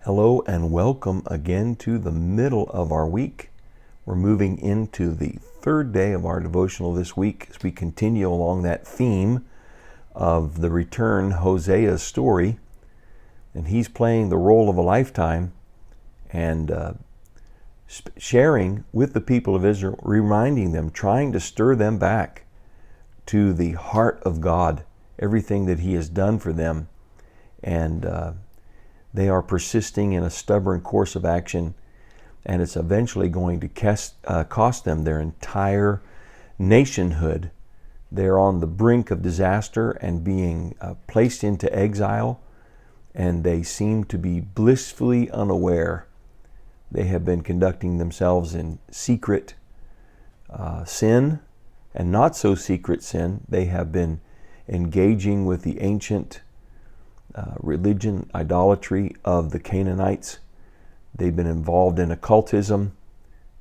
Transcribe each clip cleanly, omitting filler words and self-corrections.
Hello and welcome again to the middle of our week. We're moving into the third day of our devotional this week as we continue along that theme of the return Hosea's story. And he's playing the role of a lifetime and sharing with the people of Israel, reminding them, trying to stir them back to the heart of God, everything that he has done for them. And they are persisting in a stubborn course of action, and it's eventually going to cost them their entire nationhood. They're on the brink of disaster and being placed into exile, and they seem to be blissfully unaware. They have been conducting themselves in secret sin and not so secret sin. They have been engaging with the ancient religion, idolatry of the Canaanites. They've been involved in occultism.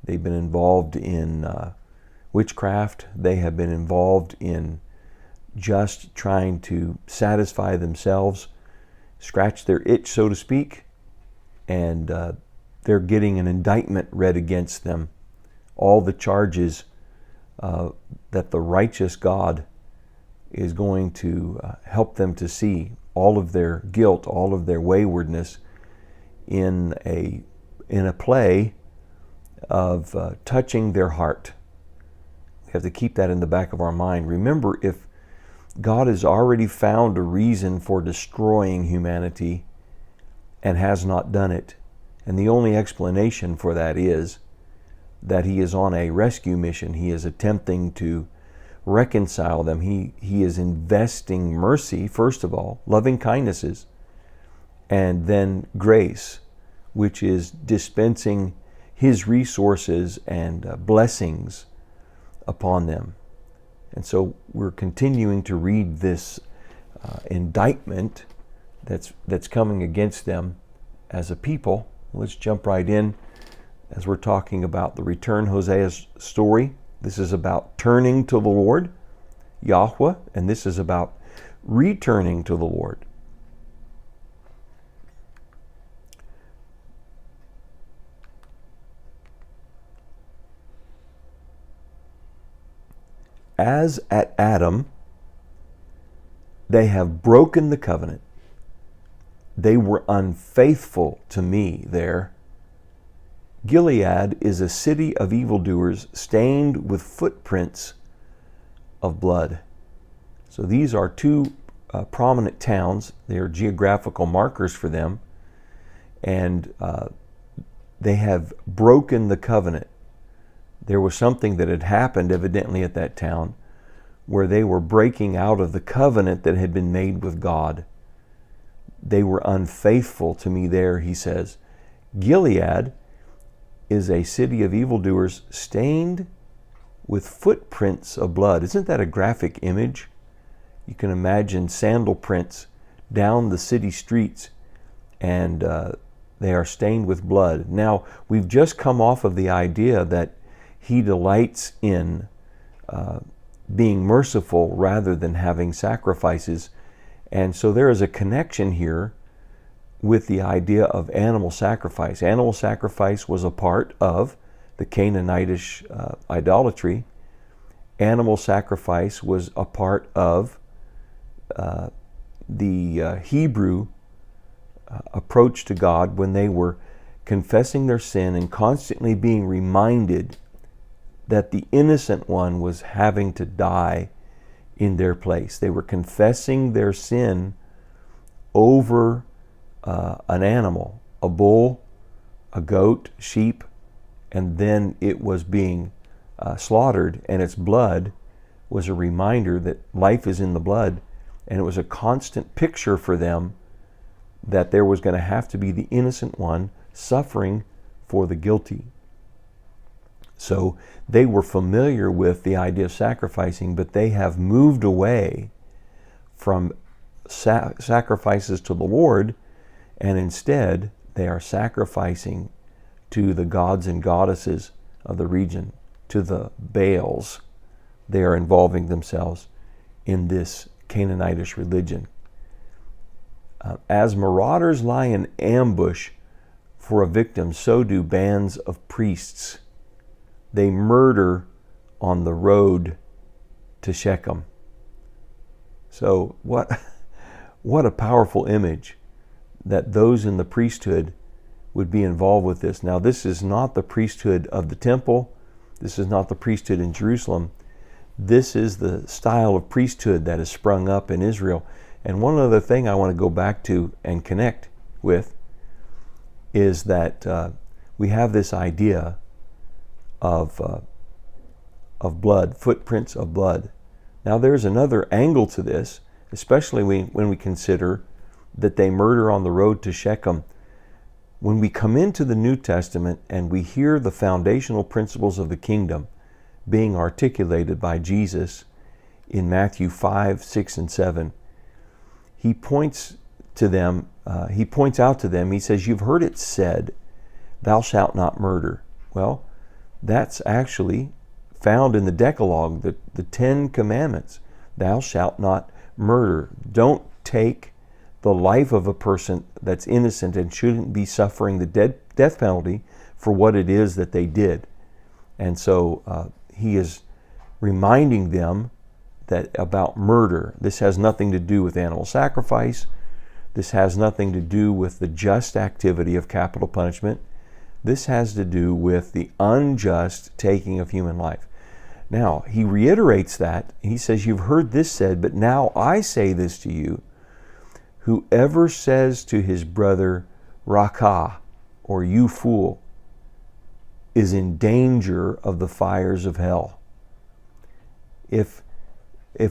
They've been involved in witchcraft. They have been involved in just trying to satisfy themselves, scratch their itch, so to speak, and they're getting an indictment read against them. All the charges that the righteous God is going to help them to see, all of their guilt, all of their waywardness, in a play of touching their heart. We have to keep that in the back of our mind. Remember, if God has already found a reason for destroying humanity and has not done it, and the only explanation for that is that he is on a rescue mission. He is attempting to reconcile them. He is investing mercy, first of all, loving kindnesses, and then grace, which is dispensing his resources and blessings upon them. And so we're continuing to read this indictment that's coming against them as a people. Let's jump right in as we're talking about the return Hosea's story. This is about turning to the Lord, Yahweh, and this is about returning to the Lord. As at Adam, they have broken the covenant. They were unfaithful to me there. Gilead is a city of evildoers stained with footprints of blood. So these are two prominent towns. They are geographical markers for them. And they have broken the covenant. There was something that had happened evidently at that town where they were breaking out of the covenant that had been made with God. They were unfaithful to me there, he says. Gilead is a city of evildoers stained with footprints of blood. Isn't that a graphic image? You can imagine sandal prints down the city streets, and they are stained with blood. Now, we've just come off of the idea that he delights in being merciful rather than having sacrifices. And so there is a connection here with the idea of animal sacrifice. Animal sacrifice was a part of the Canaanitish idolatry. Animal sacrifice was a part of the Hebrew approach to God when they were confessing their sin and constantly being reminded that the innocent one was having to die in their place. They were confessing their sin over an animal, a bull, a goat, sheep, and then it was being slaughtered, and its blood was a reminder that life is in the blood, and it was a constant picture for them that there was going to have to be the innocent one suffering for the guilty. So they were familiar with the idea of sacrificing, but they have moved away from sacrifices to the Lord, and instead they are sacrificing to the gods and goddesses of the region, to the Baals. They are involving themselves in this Canaanitish religion. As marauders lie in ambush for a victim, so do bands of priests. They murder on the road to Shechem. So what a powerful image that those in the priesthood would be involved with this. Now, this is not the priesthood of the temple. This is not the priesthood in Jerusalem. This is the style of priesthood that has sprung up in Israel. And one other thing I want to go back to and connect with is that we have this idea of blood, footprints of blood. Now, there's another angle to this, especially when we consider that they murder on the road to Shechem. When we come into the New Testament and we hear the foundational principles of the kingdom being articulated by Jesus in Matthew 5, 6, and 7, he points out to them, he says, "You've heard it said, thou shalt not murder." Well, that's actually found in the Decalogue, the 10 Commandments. Thou shalt not murder. Don't take the life of a person that's innocent and shouldn't be suffering the death penalty for what it is that they did. And so he is reminding them that about murder. This has nothing to do with animal sacrifice. This has nothing to do with the just activity of capital punishment. This has to do with the unjust taking of human life. Now, he reiterates that. He says, "You've heard this said, but now I say this to you. Whoever says to his brother, Rakah, or you fool, is in danger of the fires of hell." If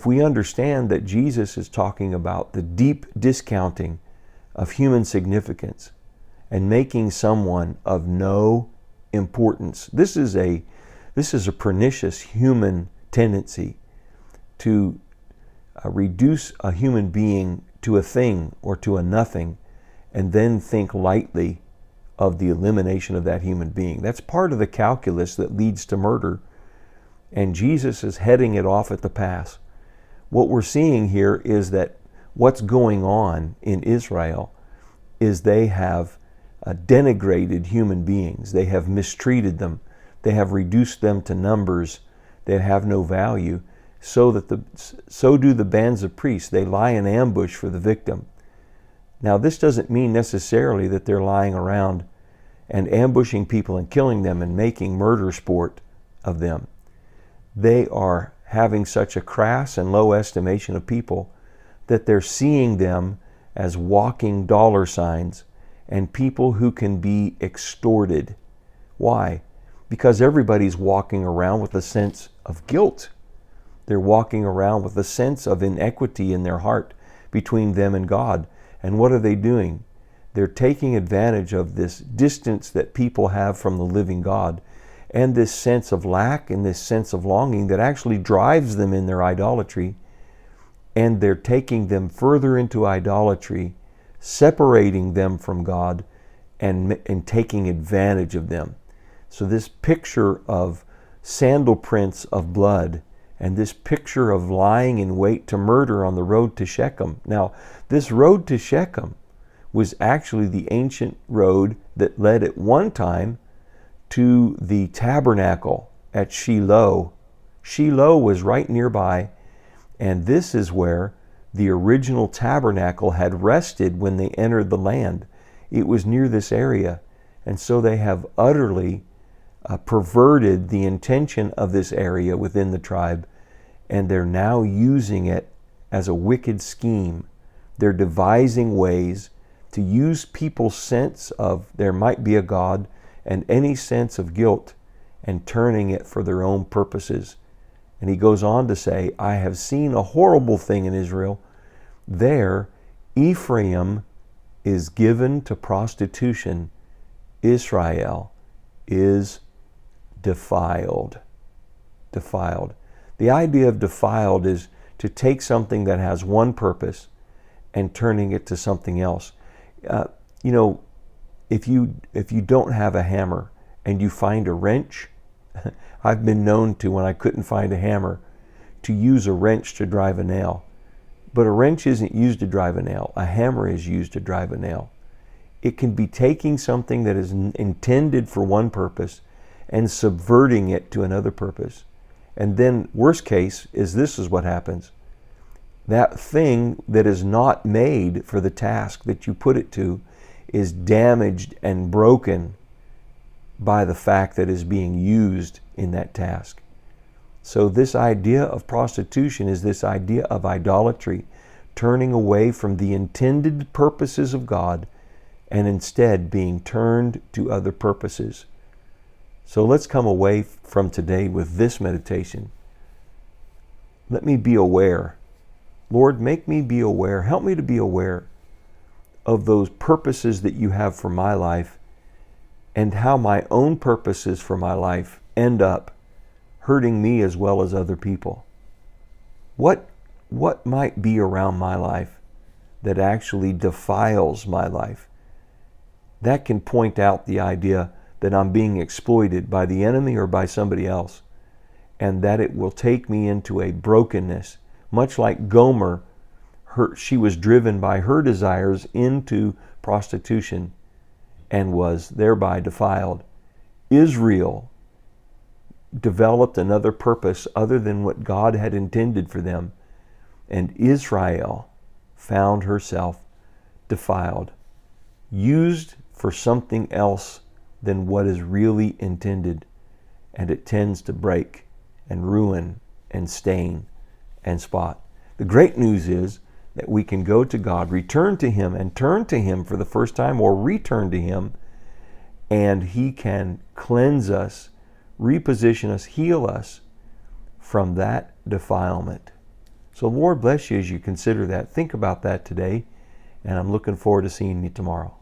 we understand that Jesus is talking about the deep discounting of human significance and making someone of no importance, this is a pernicious human tendency to reduce a human being to a thing or to a nothing and then think lightly of the elimination of that human being. That's part of the calculus that leads to murder, and Jesus is heading it off at the pass. What we're seeing here is that what's going on in Israel is they have denigrated human beings. They have mistreated them. They have reduced them to numbers. They have no value. So do the bands of priests. They lie in ambush for the victim. Now, this doesn't mean necessarily that they're lying around and ambushing people and killing them and making murder sport of them. They are having such a crass and low estimation of people that they're seeing them as walking dollar signs and people who can be extorted. Why? Because everybody's walking around with a sense of guilt. They're walking around with a sense of inequity in their heart between them and God. And what are they doing? They're taking advantage of this distance that people have from the living God and this sense of lack and this sense of longing that actually drives them in their idolatry. And they're taking them further into idolatry, separating them from God and taking advantage of them. So this picture of sandal prints of blood and this picture of lying in wait to murder on the road to Shechem. Now, this road to Shechem was actually the ancient road that led at one time to the tabernacle at Shiloh. Shiloh was right nearby, and this is where the original tabernacle had rested when they entered the land. It was near this area, and so they have utterly perverted the intention of this area within the tribe, and they're now using it as a wicked scheme. They're devising ways to use people's sense of there might be a God and any sense of guilt and turning it for their own purposes. And he goes on to say, "I have seen a horrible thing in Israel. There, Ephraim is given to prostitution. Israel is defiled." Defiled. The idea of defiled is to take something that has one purpose and turning it to something else. If you don't have a hammer and you find a wrench, I've been known to, when I couldn't find a hammer, to use a wrench to drive a nail. But a wrench isn't used to drive a nail. A hammer is used to drive a nail. It can be taking something that is intended for one purpose and subverting it to another purpose. And then, worst case, this is what happens. That thing that is not made for the task that you put it to is damaged and broken by the fact that it is being used in that task. So this idea of prostitution is this idea of idolatry, turning away from the intended purposes of God and instead being turned to other purposes. So let's come away from today with this meditation. Let me be aware. Lord, make me be aware. Help me to be aware of those purposes that you have for my life and how my own purposes for my life end up hurting me as well as other people. What might be around my life that actually defiles my life? That can point out the idea that I'm being exploited by the enemy or by somebody else, and that it will take me into a brokenness. Much like Gomer, she was driven by her desires into prostitution and was thereby defiled. Israel developed another purpose other than what God had intended for them, and Israel found herself defiled, used for something else than what is really intended, and it tends to break and ruin and stain and spot. The great news is that we can go to God, return to Him, and turn to Him for the first time, or return to Him, and He can cleanse us, reposition us, heal us from that defilement. So Lord bless you as you consider that. Think about that today, and I'm looking forward to seeing you tomorrow.